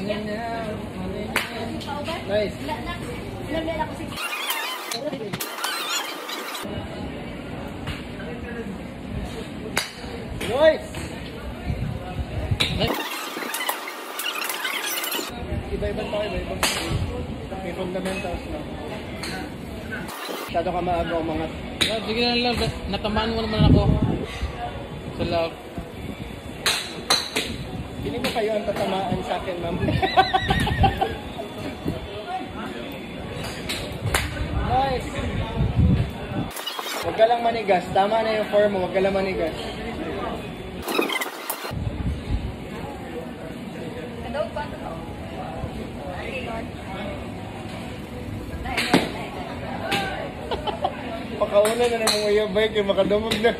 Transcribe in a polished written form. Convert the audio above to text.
Nice. Nice. Iba-ibang tayo, iba-ibang. May fundamentals na. Masyado ka maaga umangat. Sige na lang, natamaan mo naman ako. Sa love. Hindi mo kayo ang tatamaan sa akin, ma'am. Nice! Huwag ka lang manigas. Tama na yung form mo. Huwag ka lang manigas. Pakauna na ng mga yabay kayo makadumog na.